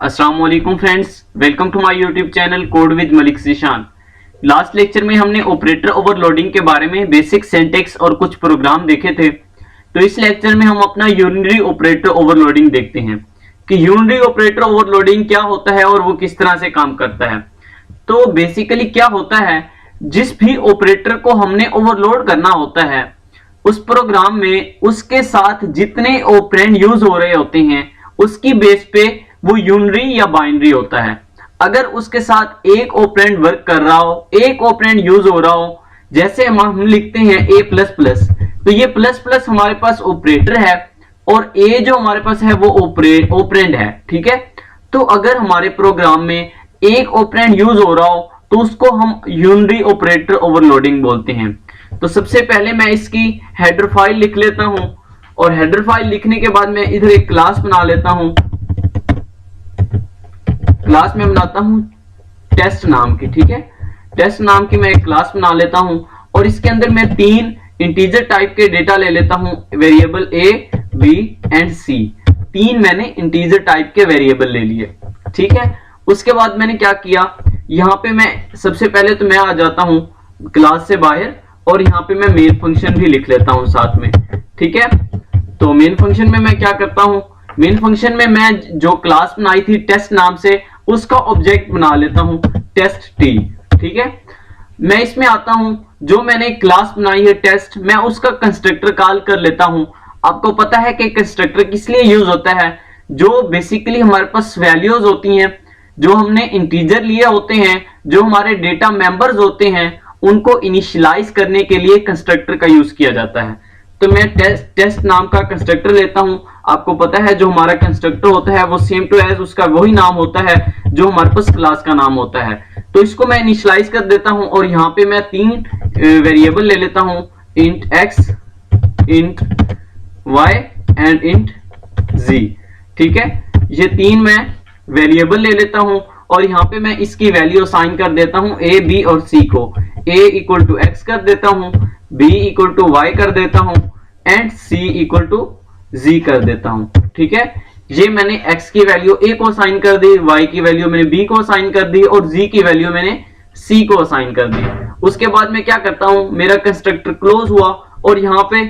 अस्सलाम वालेकुम friends, welcome to my YouTube channel code with Malik Zeeshan. Last lecture में हमने ऑपरेटर ओवरलोडिंग के बारे में बेसिक सिंटैक्स और कुछ प्रोग्राम देखे थे। तो इस लेक्चर में हम अपना यूनिनरी ऑपरेटर ओवरलोडिंग देखते हैं कि यूनिनरी ऑपरेटर ओवरलोडिंग क्या होता है और वो किस तरह से काम करता है। तो बेसिकली क्या होता है, जिस भी ऑपरेटर को हमने ओवरलोड करना होता है उस प्रोग्राम में उसके साथ जितने ऑपरेंड यूज हो रहे होते हैं उसकी बेस पे वो यूनरी या बाइनरी होता है। अगर उसके साथ एक ऑपरेंड वर्क कर रहा हो, एक ऑपरेंड यूज हो रहा हो, जैसे हम लिखते हैं a प्लस प्लस, तो ये प्लस प्लस हमारे पास ऑपरेटर है और a जो हमारे पास है वो ऑपरेंड है। ठीक है, तो अगर हमारे प्रोग्राम में एक ऑपरेंड यूज हो रहा हो तो उसको हम यूनरी ऑपरेटर ओवरलोडिंग बोलते हैं। तो सबसे पहले मैं इसकी हेडर फाइल लिख लेता हूं और हेडर फाइल लिखने के बाद मैं इधर एक क्लास बना लेता हूं। क्लास में बनाता हूं टेस्ट नाम की। ठीक है, टेस्ट नाम की मैं एक क्लास बना लेता हूं और इसके अंदर मैं 3 इंटीजर टाइप के डेटा ले लेता हूं, variable a, b and c। 3 मैंने इंटीजर टाइप के वेरिएबल ले लिए। ठीक है, उसके बाद मैंने क्या किया, यहां पे मैं सबसे पहले तो मैं आ जाता हूं क्लास से बाहर और यहां पे मैं मेन फंक्शन भी लिख लेता हूं साथ में। ठीक है, तो मेन फंक्शन में मैं क्या करता हूं, मेन फंक्शन में मैं जो क्लास बनाई थी टेस्ट नाम से उसका ऑब्जेक्ट बना लेता हूं टेस्ट टी। ठीक है, मैं इसमें आता हूं, जो मैंने क्लास बनाई है टेस्ट, मैं उसका कंस्ट्रक्टर कॉल कर लेता हूं। आपको पता है कि कंस्ट्रक्टर किस लिए यूज होता है, जो बेसिकली हमारे पास वैल्यूज होती हैं जो हमने इंटीजर लिए होते हैं, जो हमारे डेटा मेंबर्स होते हैं उनको इनिशियलाइज करने के लिए कंस्ट्रक्टर का यूज किया जाता है। तो मैं टेस्ट नाम का कंस्ट्रक्टर लेता हूं। आपको पता है जो हमारा कंस्ट्रक्टर होता है वो सेम टू एज उसका वही नाम होता है जो हमारे पास क्लास का नाम होता है। तो इसको मैं इनिशियलाइज कर देता हूं और यहाँ पे मैं 3 वेरिएबल ले लेता हूं, int x, int y and int z। ठीक है, ये 3 मैं वेरिएबल ले लेता हूं और यहाँ पे मैं इसकी वैल्यू असाइन कर देता हूं a, b और c को। a इक्वल टू x कर देता हूं, b इक्वल टू y कर देता हूं and c equal to z कर देता हूं। ठीक है, ये मैंने x की वैल्यू a को असाइन कर दी, y की वैल्यू मैंने b को असाइन कर दी और z की वैल्यू मैंने c को असाइन कर दी। उसके बाद मैं क्या करता हूं, मेरा कंस्ट्रक्टर क्लोज हुआ और यहाँ पे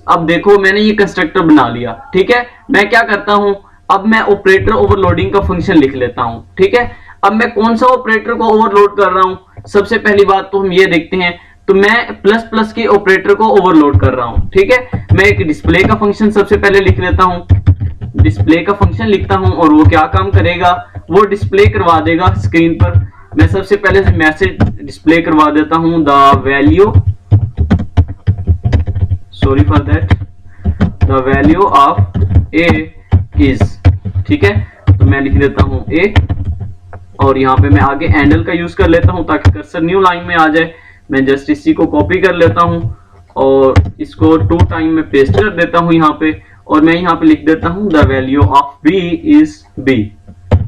अब देखो मैंने ये कंस्ट्रक्टर बना लिया। ठीक है, मैं क्या करता हूं, अब मैं ऑपरेटर ओवरलोडिंग का फंक्शन लिख लेता हूं। ठीक है, अब मैं कौन सा ऑपरेटर को ओवरलोड कर रहा हूं, सबसे पहली बात तो हम ये देखते हैं। तो मैं प्लस प्लस के ऑपरेटर को ओवरलोड कर रहा हूं। ठीक है, मैं एक डिस्प्ले का फंक्शन सबसे पहले लिख लेता हूं। डिस्प्ले का फंक्शन लिखता हूं और वो क्या काम करेगा, वो डिस्प्ले करवा देगा स्क्रीन पर। मैं सबसे पहले मैसेज डिस्प्ले करवा देता हूं, the value, sorry for that, the value of a is. ठीक है, तो मैं लिख देता हूं a और यहाँ पे मैं आगे हैंडल का यूज कर लेता हूं ताकि कर्सर न्यू लाइन में आ जाए। मैं जस्ट इसी को कॉपी कर लेता हूं और इसको 2 टाइम में पेस्ट कर देता हूं यहाँ पे और मैं यहाँ पे लिख देता हूं the value of b is b।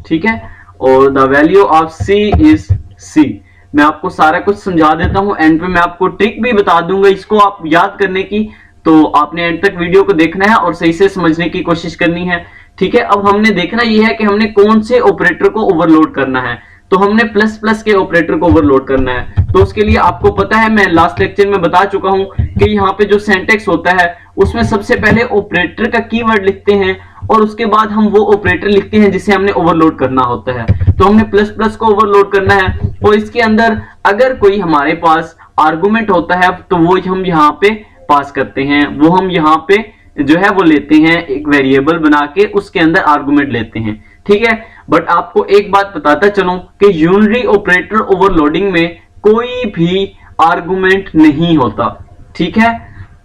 ठीक है, और the value of c is c। मैं आपको सारा कुछ समझा देता हूं, एंड पे मैं आपको ट्रिक भी बता दूंगा इसको आप याद करने की। तो आपने एंड तक वीडियो को देखना है और सही से समझने की कोशिश करनी है। ठीक है, अब हमने देखना यह है कि हमने कौन से ऑपरेटर को ओवरलोड करना है। तो हमने प्लस प्लस के ऑपरेटर को ओवरलोड करना है। तो उसके लिए आपको पता है, मैं लास्ट लेक्चर में बता चुका हूं कि यहाँ पे जो सिंटैक्स होता है उसमें सबसे पहले ऑपरेटर का कीवर्ड लिखते हैं और उसके बाद हम वो ऑपरेटर लिखते हैं जिसे हमने ओवरलोड करना होता है। तो हमने प्लस प्लस को ओवरलोड करना है और इसके अंदर अगर कोई हमारे पास आर्गुमेंट होता है तो वो हम यहाँ पे पास करते हैं, वो हम यहाँ पे जो है वो लेते हैं, एक वेरिएबल बना के उसके अंदर आर्गुमेंट लेते हैं। ठीक है, बट आपको एक बात बताता चलूं कि यूनरी ऑपरेटर ओवरलोडिंग में कोई भी आर्गुमेंट नहीं होता। ठीक है,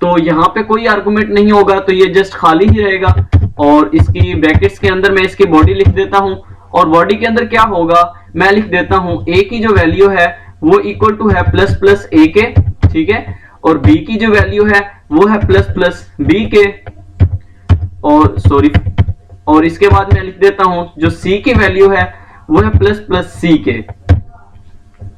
तो यहाँ पे कोई आर्गुमेंट नहीं होगा तो ये जस्ट खाली ही रहेगा और इसकी ब्रैकेट्स के अंदर मैं इसकी बॉडी लिख देता हूं और बॉडी के अंदर क्या होगा, मैं लिख देता हूं a की जो वैल्यू है वो इक्वल टू है प्लस प्लस a के। ठीक है, और b की जो वैल्यू है वो है प्लस प्लस b के और इसके बाद मैं लिख देता हूं जो c की वैल्यू है वो है प्लस प्लस c के।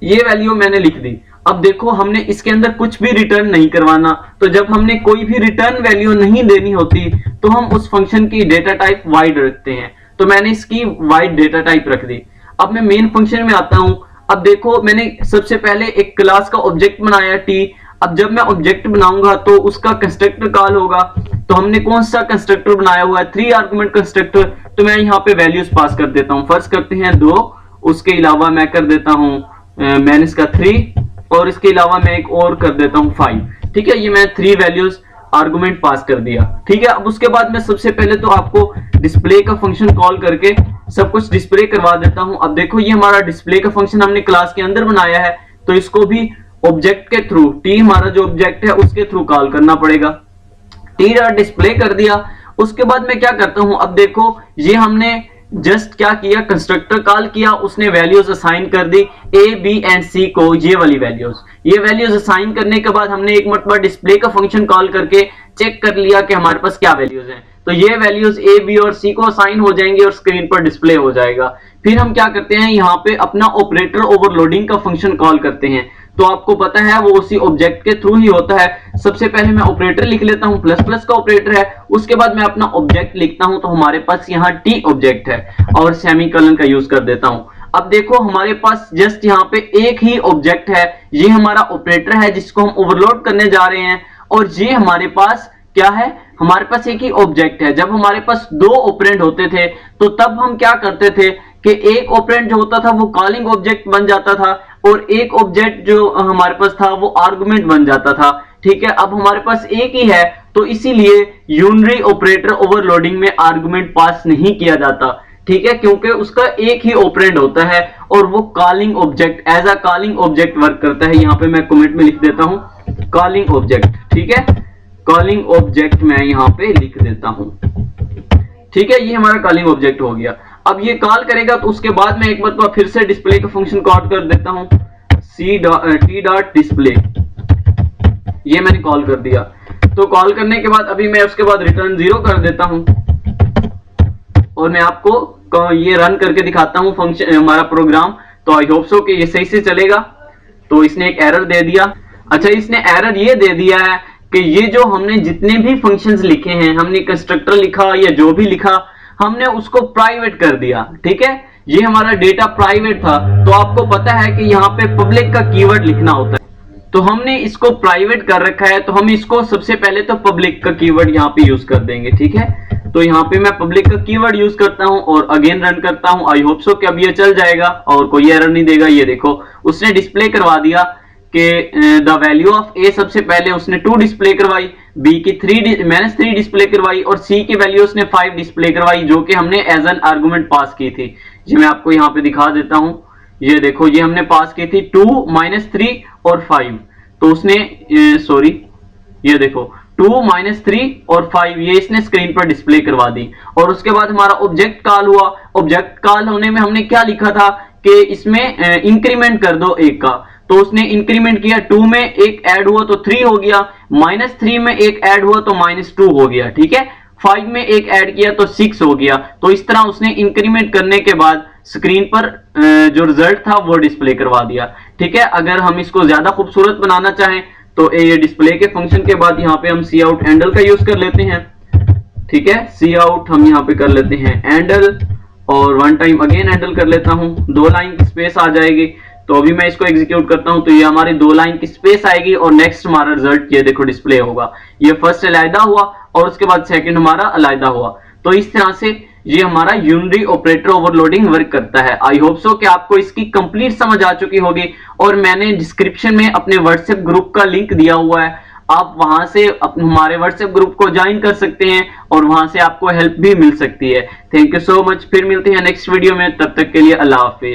ये वैल्यू मैंने लिख दी। अब देखो हमने इसके अंदर कुछ भी रिटर्न नहीं करवाना, तो जब हमने कोई भी रिटर्न वैल्यू नहीं देनी होती तो हम उस फंक्शन की डेटा टाइप वाइड रखते हैं। तो मैंने इसकी वाइड डेटा टाइप रख दी। अब मैं मेन फंक्शन में आता हूं। अब देखो मैंने सबसे पहले एक क्लास का ऑब्जेक्ट बनाया टी। अब जब मैं ऑब्जेक्ट बनाऊंगा तो उसका कंस्ट्रक्टर कॉल होगा। तो हमने कौन सा कंस्ट्रक्टर बनाया हुआ है, 3 आर्गुमेंट कंस्ट्रक्टर। तो मैं यहाँ पे वैल्यूज पास कर देता हूँ। फर्स्ट करते हैं 2, उसके अलावा मैं कर देता हूँ मैंने इसका 3, और इसके अलावा मैं एक और कर देता हूँ 5। ठीक है, ये मैं 3 वैल्यूज आर्गुमेंट पास कर दिया। ठीक है, अब उसके बाद मैं सबसे पहले तो आपको डिस्प्ले का फंक्शन कॉल करके सब कुछ डिस्प्ले करवा देता हूं। अब देखो ये हमारा डिस्प्ले का फंक्शन हमने क्लास के अंदर बनाया है, तो इसको भी ऑब्जेक्ट के थ्रू, टी हमारा जो ऑब्जेक्ट है उसके थ्रू कॉल करना पड़ेगा। टी डॉट डिस्प्ले कर दिया। उसके बाद मैं क्या करता हूं, अब देखो ये हमने जस्ट क्या किया, कंस्ट्रक्टर कॉल किया, उसने वैल्यूज असाइन कर दी ए बी एंड सी को, ये वाली वैल्यूज। ये वैल्यूज असाइन करने के बाद हमने एक मरतबा डिस्प्ले का फंक्शन कॉल करके चेक कर लिया कि हमारे पास क्या वैल्यूज हैं। तो ये वैल्यूज ए बी और सी को असाइन हो जाएंगे और स्क्रीन पर डिस्प्ले हो जाएगा। फिर हम क्या करते हैं, यहाँ पे अपना ऑपरेटर ओवरलोडिंग का फंक्शन कॉल करते हैं। तो आपको पता है वो उसी ऑब्जेक्ट के थ्रू ही होता है। सबसे पहले मैं ऑपरेटर लिख लेता हूं, प्लस प्लस का ऑपरेटर है, उसके बाद मैं अपना ऑब्जेक्ट लिखता हूं। तो हमारे पास यहाँ टी ऑब्जेक्ट है और सेमीकोलन का यूज कर देता हूं। अब देखो हमारे पास जस्ट यहाँ पे एक ही ऑब्जेक्ट है, ये हमारा ऑपरेटर है जिसको हम ओवरलोड करने जा रहे हैं। और ये हमारे पास क्या है, हमारे पास एक ही ऑब्जेक्ट है। जब हमारे पास 2 ऑपरेंड होते थे तो तब हम क्या करते थे कि एक ऑपरेंड जो होता था वो कॉलिंग ऑब्जेक्ट बन जाता था और एक ऑब्जेक्ट जो हमारे पास था वो आर्गुमेंट बन जाता था। ठीक है, अब हमारे पास एक ही है तो इसीलिए यूनरी ऑपरेटर ओवरलोडिंग में आर्गुमेंट पास नहीं किया जाता। ठीक है, क्योंकि उसका एक ही ऑपरेंड होता है और वो calling object as a calling object work करता है। यहाँ पे मैं कमेंट में लिख देता हूं कॉलिंग ऑब्जेक्ट। ठीक है, कॉलिंग ऑब्जेक्ट मैं यहाँ पे लिख देता हूं। ठीक है, ये हमारा कॉलिंग ऑब्जेक्ट हो गया। अब ये कॉल करेगा तो उसके बाद मैं एक बार फिर से डिस्प्ले का फंक्शन कॉल कर देता हूं, टी डॉट डिस्प्ले। ये मैंने कॉल कर दिया। तो कॉल करने के बाद अभी मैं उसके बाद रिटर्न 0 कर देता हूं और मैं आपको ये रन करके दिखाता हूं फंक्शन हमारा प्रोग्राम। तो आई होप सो कि ये सही से चलेगा। तो इसने एक एरर दे दिया। अच्छा, इसने एरर ये दे दिया है कि ये जो हमने जितने भी फंक्शंस लिखे हैं, हमने कंस्ट्रक्टर लिखा या जो भी लिखा, हमने उसको प्राइवेट कर दिया। ठीक है, ये हमारा डेटा प्राइवेट था। तो आपको पता है कि यहाँ पे पब्लिक का कीवर्ड लिखना होता है, तो हमने इसको प्राइवेट कर रखा है। तो हम इसको सबसे पहले तो पब्लिक का कीवर्ड यहाँ पे यूज कर देंगे। ठीक है, तो यहाँ पे मैं पब्लिक का कीवर्ड यूज करता हूँ और अगेन रन करता हूँ। आई होप सो कि अब ये चल जाएगा और कोई एरर नहीं देगा। ये देखो उसने डिस्प्ले करवा दिया कि द वैल्यू ऑफ ए, सबसे पहले उसने 2 डिस्प्ले करवाई, बी की -3 डिस्प्ले करवाई और सी की वैल्यू उसने 5 डिस्प्ले करवाई, जो कि हमने एज एन आर्गुमेंट पास की थी। जी मैं आपको यहाँ पे दिखा देता हूं। ये देखो ये हमने पास की थी 2, -3 और 5। तो उसने सॉरी, ये देखो 2, -3 और 5 ये इसने स्क्रीन पर डिस्प्ले करवा दी। और उसके बाद हमारा ऑब्जेक्ट कॉल हुआ। ऑब्जेक्ट कॉल होने में हमने क्या लिखा था कि इसमें इंक्रीमेंट कर दो 1 का। तो उसने इंक्रीमेंट किया, 2 में 1 ऐड हुआ तो 3 हो गया, -3 में 1 ऐड हुआ तो -2 हो गया। ठीक है, 5 में 1 ऐड किया तो 6 हो गया। तो इस तरह उसने इंक्रीमेंट करने के बाद स्क्रीन पर जो रिजल्ट था वो डिस्प्ले करवा दिया। ठीक है, अगर हम इसको ज्यादा खूबसूरत बनाना चाहें तो ये डिस्प्ले के फंक्शन के बाद यहाँ पे हम सी आउट हैंडल का यूज कर लेते हैं। ठीक है, सी आउट हम यहाँ पे कर लेते हैं हैंडल और 1 टाइम अगेन हैंडल कर लेता हूँ। 2 लाइन की स्पेस आ जाएगी। तो अभी मैं इसको एग्जीक्यूट करता हूं तो ये हमारी 2 लाइन की स्पेस आएगी और नेक्स्ट हमारा रिजल्ट ये देखो डिस्प्ले होगा। ये फर्स्ट अलैदा हुआ और उसके बाद सेकंड हमारा अलैदा हुआ। तो इस तरह से ये हमारा यूनरी ऑपरेटर ओवरलोडिंग वर्क करता है। आई होप सो कि आपको इसकी कंप्लीट समझ आ चुकी होगी और मैंने डिस्क्रिप्शन में अपने व्हाट्सएप ग्रुप का लिंक दिया हुआ है, आप वहां से हमारे व्हाट्सएप ग्रुप को ज्वाइन कर सकते हैं और वहां से आपको हेल्प भी मिल सकती है। Thank you so much. फिर मिलते हैं नेक्स्ट वीडियो में, तब तक के लिए अल्लाह हाफिज।